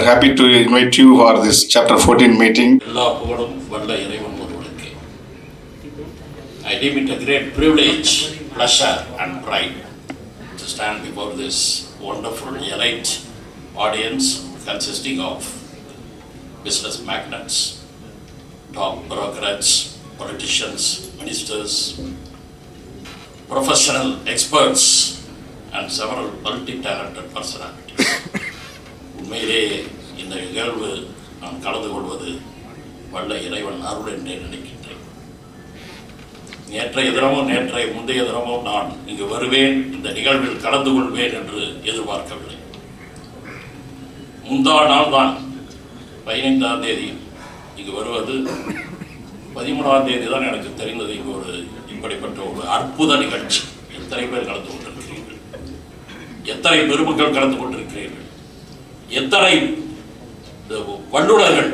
are happy to invite you for this chapter 14 meeting. I deem it a great privilege, pleasure and pride to stand before this wonderful elite audience consisting of business magnates, top bureaucrats, politicians, ministers, professional experts and several multi-talented personalities. உண்மையிலே இந்த நிகழ்வு நான் கலந்து கொள்வது வல்ல இறைவன் அருள் என்றே நினைக்கின்றேன். நேற்றைய முந்தைய தினமும் நான் இங்கு வருவேன், இந்த நிகழ்வில் கலந்து கொள்வேன் என்று எதிர்பார்க்கவில்லை. முந்தா நாள் தான் 15ஆம் தேதி இங்கு வருவது, 13ஆம் தேதி தான் எனக்கு தெரிந்தது இங்கு ஒரு இப்படிப்பட்ட ஒரு அற்புத நிகழ்ச்சி. எத்தனை பேர் கலந்து கொண்டிருக்கிறீர்கள், எத்தனை பெருமக்கள் கலந்து கொண்டிருக்கிறீர்கள், எத்தனை வல்லுநர்கள்,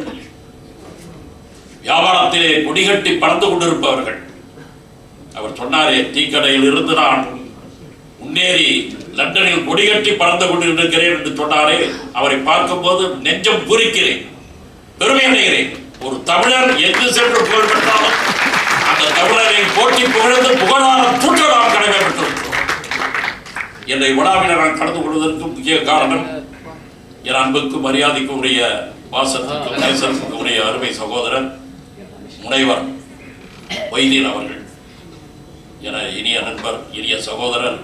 வியாபாரத்திலே கொடிகட்டி பறந்து கொண்டிருப்பவர்கள். அவர் சொன்னாரே, டீக்கடையில் இருந்து நான் முன்னேறி லண்டனில் கொடிகட்டி பறந்து கொண்டிருக்கிறேன் என்று சொன்னாரே, அவரை பார்க்கும்போது நெஞ்சம் பூரிக்கிறேன், பெருமை அடைகிறேன். ஒரு தமிழர் எங்கு சென்று புகழ் பெற்றாலும் அந்த தமிழரை போட்டி புகழ்ந்து புகழாரம் தூற்ற நாம் கடமைப்பட்டிருக்கிறோம். என்னை விழாவினர் நான் கலந்து கொள்வதற்கு முக்கிய காரணம், என் அன்புக்கு மரியாதைக்கு உரிய வாசத்துக்கு நேசத்துக்கு உரிய அருமை சகோதரர் முனைவர் வைத்தியன் அவர்கள், என இனிய நண்பர், இனிய சகோதரர்,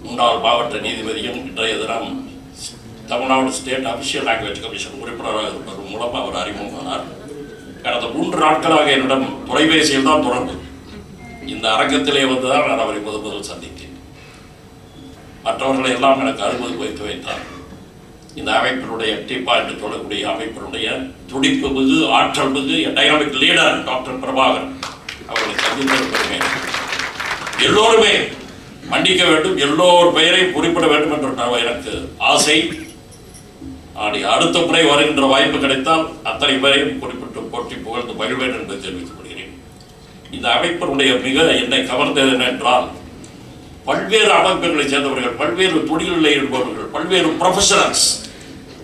முன்னாள் மாவட்ட நீதிபதியும் இன்றைய தினம் Tamil Nadu state official language commission உறுப்பினராக இருப்பதன் மூலம் அவர் அறிமுகமானார். கடந்த 3 நாட்களாக என்னிடம் தொலைபேசியில் தான் தொடர்பு. இந்த அரங்கத்திலே வந்துதான் நான் அவரை முதல் சந்தித்தேன். மற்றவர்களை எல்லாம் எனக்கு அனுமதி வைத்து வைத்தார். இந்த அமைப்பினுடைய டிப்பா என்று சொல்லக்கூடிய அமைப்பினுடைய துடிப்பு மிகு, ஆற்றல் மிகு டைனாமிக் லீடர் டாக்டர் பிரபாகர் அவர்களை சந்தித்தது பெருமை. எல்லோருமே மன்னிக்க வேண்டும், எல்லோர் பெயரையும் குறிப்பிட வேண்டும் என்ற எனக்கு ஆசை. அடுத்த முறை வருகின்ற வாய்ப்பு கிடைத்தால் அத்தனை பேரையும் குறிப்பிட்டு போட்டி புகழ்ந்து மகிழ்வேன் என்று தெரிவித்துக் கொள்கிறேன். இந்த அமைப்பினுடைய மிக என்னை கவர்ந்தது என்னென்றால், பல்வேறு அமைப்புகளை சேர்ந்தவர்கள், பல்வேறு தொழில்களில் ஈடுபவர்கள், பல்வேறு ப்ரொஃபஷனல்ஸ்.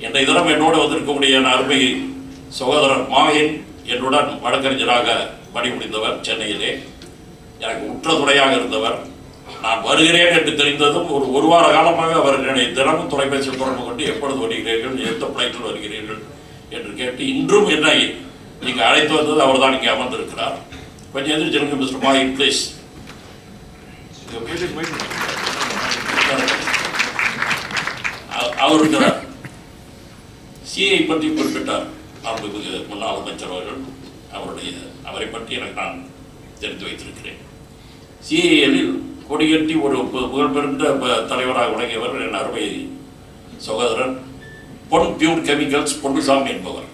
இன்றைய தினம் என்னோடு வந்திருக்கக்கூடிய அருமை சகோதரர் மாஹின் என்னுடன் வழக்கறிஞராக பணிபுரிந்தவர், சென்னையிலே எனக்கு உற்ற துணையாக இருந்தவர். நான் வருகிறேன் என்று தெரிந்ததும் ஒரு வார காலமாக அவர் என்னை தினமும் தொலைபேசியில் தொடர்பு கொண்டு எப்பொழுது வருகிறீர்கள், எந்த பிளைட்டில் வருகிறீர்கள் என்று கேட்டு இன்றும் என்னை இங்கே அழைத்து வந்தது அவர் தான் இங்கே அமர்ந்திருக்கிறார். கொஞ்சம் எதிர்த்து மிஸ்டர் மாஹின் ப்ளீஸ். அவர் இருக்கிறார். சிஐ பற்றி குறிப்பிட்டார் முன்னாள் அமைச்சர் அவர்கள். அவரை பற்றி எனக்கு நான் தெரிந்து வைத்திருக்கிறேன். சிஐஎல்லில் கொடிகட்டி ஒரு புகழ்பெருந்த தலைவராக விளங்கியவர் என் அருமை சகோதரர் பொன் பியூர் கெமிக்கல்ஸ் பொன்னுசாமி என்பவர்.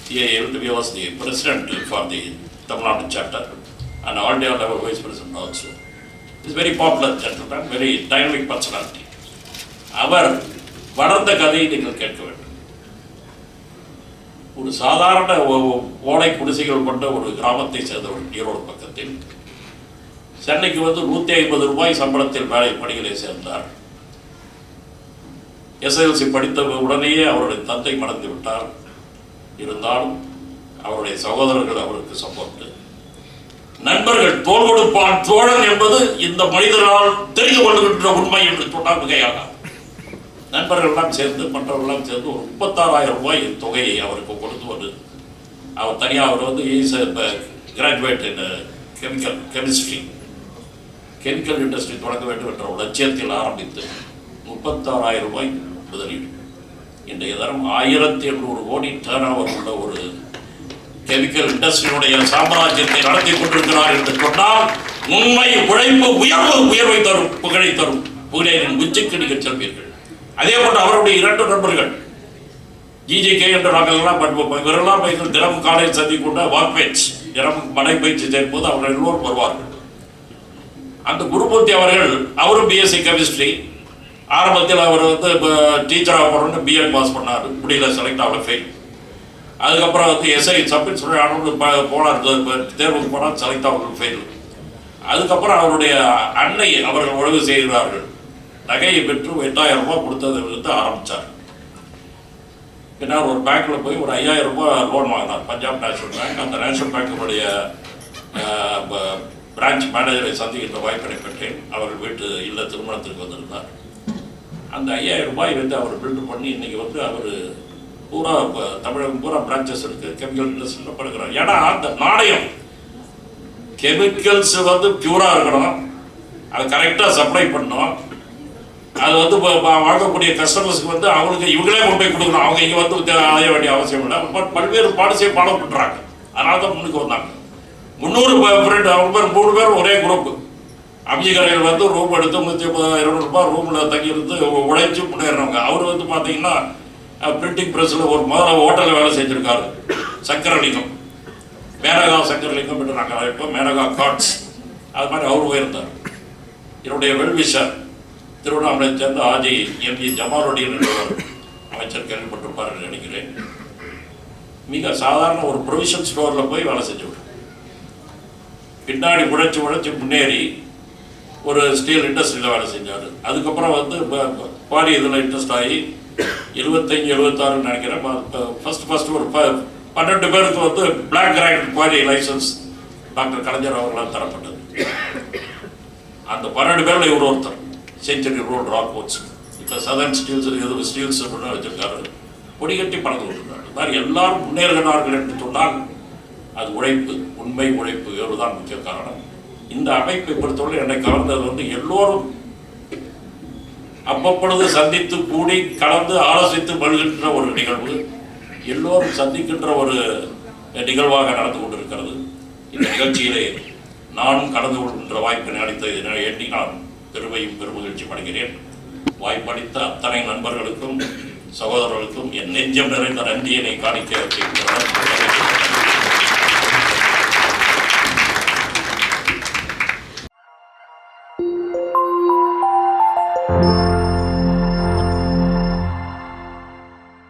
CIL was the president for the Tamil Nadu chapter and all India level vice president also. Is very popular gentleman, very dynamic personality. அவர் வளர்ந்த கதையை நீங்கள் கேட்க வேண்டும். ஒரு சாதாரண ஓலை குடிசைகள் கொண்ட ஒரு கிராமத்தை சேர்ந்தவர், ஈரோடு பக்கத்தில். சென்னைக்கு வந்து 150 ரூபாய் சம்பளத்தில் வேலை பணிகளை சேர்ந்தார். SLC படித்த உடனேயே அவருடைய தந்தை மறந்து விட்டார். இருந்தாலும் அவருடைய சகோதரர்கள் அவருக்கு சப்போர்ட். நண்பர்கள் தோள் கொடுப்பான் தோழன் என்பது இந்த மனிதனால் தெரிந்து கொள்கின்ற உண்மை என்று சொன்னால் மிகையாக. நண்பர்கள்லாம் சேர்ந்து மற்றவர்கள்லாம் சேர்ந்து ஒரு 36,000 ரூபாய் தொகையை அவருக்கு கொடுத்து வந்து அவர் தனியாக அவர் வந்து கிராஜுவேட் இன் கெமிக்கல் இண்டஸ்ட்ரி தொடங்க வேண்டும் என்ற ஒரு லட்சியத்தில் ஆரம்பித்து 36,000 ரூபாய் முதலீடு. இன்றைய தரம் 1800 கோடி டர்ன் ஓவர் உள்ள ஒரு கெமிக்கல் இண்டஸ்ட்ரியினுடைய சாம்ராஜ்யத்தை நடத்தி கொண்டிருக்கிறார் என்று சொன்னால் உண்மை உழைப்பு உயர்வை தரும், புகழை தரும். புகழின் உச்சிக்கு நீங்கள் செல்வீர்கள். அதே போன்று அவருடைய 2 நண்பர்கள் GJK என்று நாங்கள் எல்லாம் இவரெல்லாம் தினமும் காலையில் சந்திக்கொண்ட வாக்மேட்ஸ், தினமும் நடைபயிற்சி செய்யும் போது அவர்கள் எல்லோரும் வருவார்கள். அந்த குருமூர்த்தி அவர்கள், அவரும் பிஎஸ்சி கெமிஸ்ட்ரி. ஆரம்பத்தில் அவர் வந்து டீச்சராக போகிறோன்னு பிஎட் பாஸ் பண்ணார், முடியல, செலக்ட் ஆகல, ஃபெயில். அதுக்கப்புறம் வந்து SI சப் இன்ஸ்பெக்டர் ஆனவங்க போனார், தேர்வுக்கு போனால் செலக்ட் ஆகல, ஃபெயில். அதுக்கப்புறம் அவருடைய அன்னை அவர்கள் உழவு செய்கிறார்கள். நகையை பெற்று 8,000 ரூபாய் கொடுத்ததை வந்து ஆரம்பித்தார். பின்னர் ஒரு பேங்க்கில் போய் ஒரு 5000 ரூபாய் லோன் வாங்கினார், பஞ்சாப் நேஷனல் பேங்க். அந்த நேஷனல் பேங்கினுடைய பிரான்ச் மேனேஜரை சந்திக்கின்ற வாய்ப்பினை பெற்றேன். அவர் வீட்டு இல்ல திருமணத்திற்கு வந்திருந்தார். அந்த 5000 ரூபாய் வந்து அவர் பில்டு பண்ணி இன்னைக்கு வந்து அவர் பூரா தமிழகம் பூரா பிரான்ச்சஸ் இருக்குது, கெமிக்கல் இண்டஸ்ட்ரியில் படுக்கிறார். ஏன்னா அந்த நாணயம் கெமிக்கல்ஸ் வந்து பியூராக இருக்கணும், அது கரெக்டாக சப்ளை பண்ணணும், அது வந்து வாங்கக்கூடிய கஸ்டமர்ஸ்க்கு வந்து அவங்களுக்கு இவங்களே கொண்டு போய் கொடுக்கணும், அவங்க இங்கே வந்து அலைய வேண்டிய அவசியம் இல்லை. பட் பல்வேறு பாலிசியை ஃபாலோ பண்ணுறாங்க. அதனால தான் முன்னுக்கு வந்தாங்க. 300 ஃப்ரெண்டு, அவங்க பேர் 3 பேர் ஒரே குரூப்பு. அம்ஜிகரையில் வந்து ரூம் எடுத்து 150-200 ரூபாய் ரூமில் தங்கியிருந்து உழைச்சி முன்னேறவங்க. அவர் வந்து பார்த்தீங்கன்னா பிரிண்டிங் ப்ரெஸ்ஸில் ஒரு முதல்ல ஹோட்டலில் வேலை செஞ்சுருக்காரு. சக்கரலிங்கம், மேனகா சக்கரலிங்கம் என்று நாங்கள் அழைப்போம், மேனகா கார்ட்ஸ். அது மாதிரி அவர் உயர்ந்தார். என்னுடைய வெல்விஷர் திருவண்ணாமலையை சேர்ந்த ஆஜி எம்ஜி ஜமாலுddin என்பவர், அமைச்சர் கேள்விப்பட்டிருப்பார் என்று நினைக்கிறேன். மிக சாதாரண ஒரு ப்ரொவிஷன் ஸ்டோரில் போய் வேலை செஞ்சு பின்னாடி உழைச்சி முன்னேறி ஒரு ஸ்டீல் இண்டஸ்ட்ரியில் வேலை செஞ்சார். அதுக்கப்புறம் வந்து பாடி இதில் இன்ட்ரெஸ்ட் ஆகி 75-76 நினைக்கிறேன். ஃபஸ்ட்டு ஒரு 12 பேருக்கு வந்து black granite quarry licence doctor Kalaignar அவர்களால் தரப்பட்டது. அந்த 12 பேரில் இவர் ஒருத்தர். செஞ்சுரி ரோட் ராக்வுட்ஸ், இப்போ சதர்ன் ஸ்டீல்ஸ் அப்படின்னு வச்சிருக்காரு. கொடிகட்டி பறந்து விட்டுருக்காரு. இது மாதிரி எல்லாரும் முன்னேறுகிறார்கள் என்று சொன்னால் அது உழைப்பு, உண்மை உழைப்பு தான் முக்கிய காரணம். இந்த அமைப்பை பொறுத்தவரை என்னை கவர்ந்தது வந்து எல்லோரும் அவ்வப்பொழுது சந்தித்து கூடி கலந்து ஆலோசித்து வருகின்ற ஒரு நிகழ்வு, எல்லோரும் சந்திக்கின்ற ஒரு நிகழ்வாக நடந்து கொண்டிருக்கிறது. இந்த நிகழ்ச்சியிலே நானும் கலந்து கொள்கின்ற வாய்ப்பினை அளித்ததை எண்ணி நான் பெருமையும் பெருமகிழ்ச்சி அடைகிறேன். வாய்ப்பளித்த அத்தனை நண்பர்களுக்கும் சகோதரர்களுக்கும் என் நெஞ்சம் நிறைந்த நன்றியினை காணிக்க வைக்கின்றனர்.